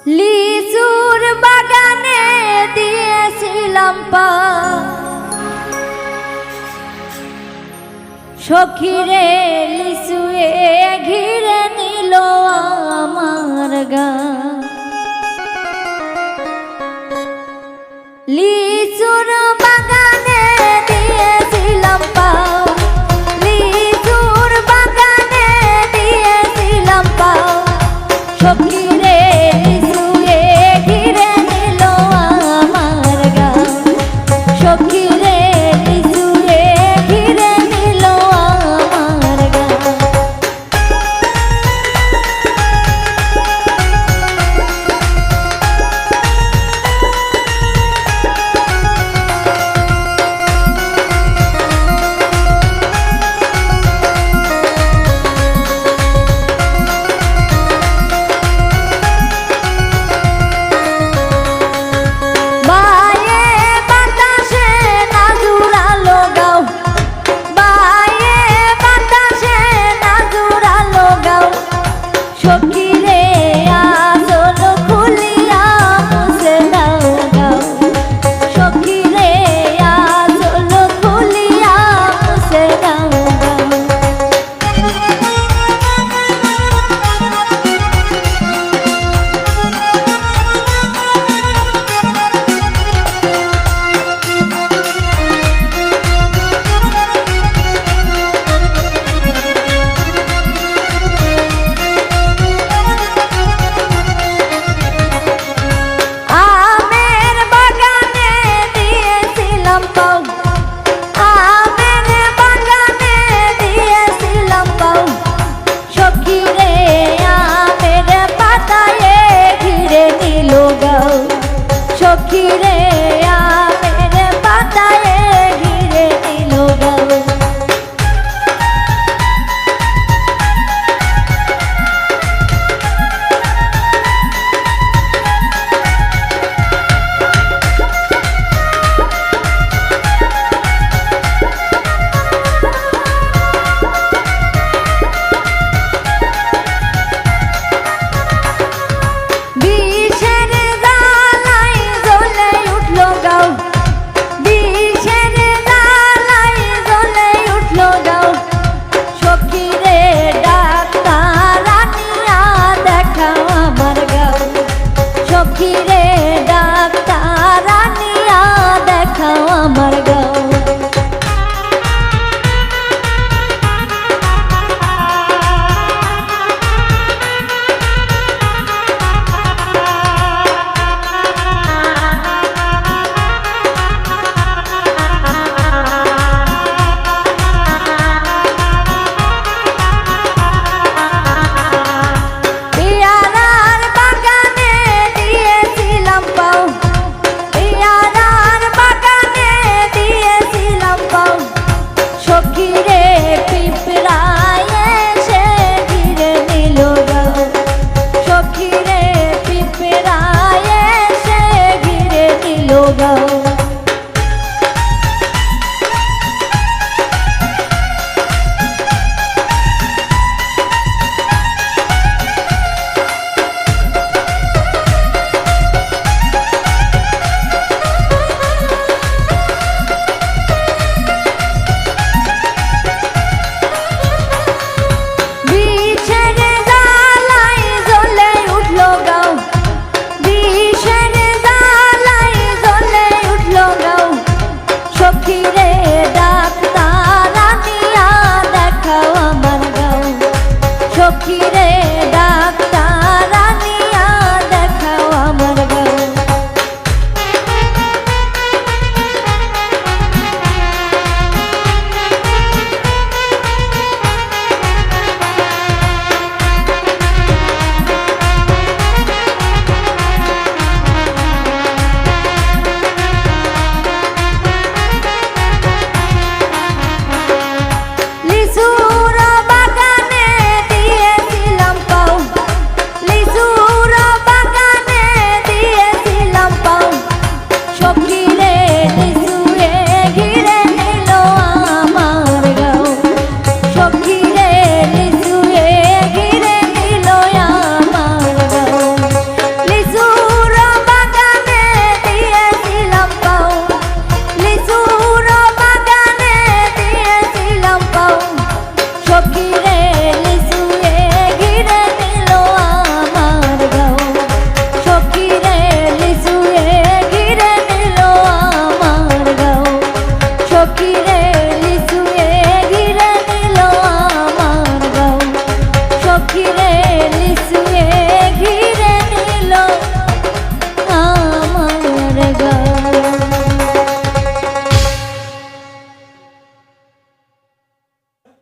লিচুর বাগানে দিয়েছিলাম পা, সখীরে লিচুয়ে ঘিরে নিল আমার গা। লিচুর বাগানে দিয়েছিলাম পা, লিচুর বাগানে দিয়েছিলাম পা, সখীরে লিচুয়ে ঘিরে নিল আমার গা, সখীরে লিচুয়ে ঘিরে নিল আমার গা। সখীরে আঁচল খুলিয়া মুছে দাও গাও, সখীরে আঁচল খুলিয়া মুছে দাও গাও। সখীরে আমের পাতায় ঘিরে দিল গাও। সখীরে ডাক্তার আনিয়া দেখাও আমার গাও। সখীরে পিঁপড়ায় এসে ঘিরে নিল গাও, সখীরে পিঁপড়ায় এসে ঘিরে নিল গাও। সখীরে ডাক্তার আনিয়া দেখাও আমার গাও, সখীরে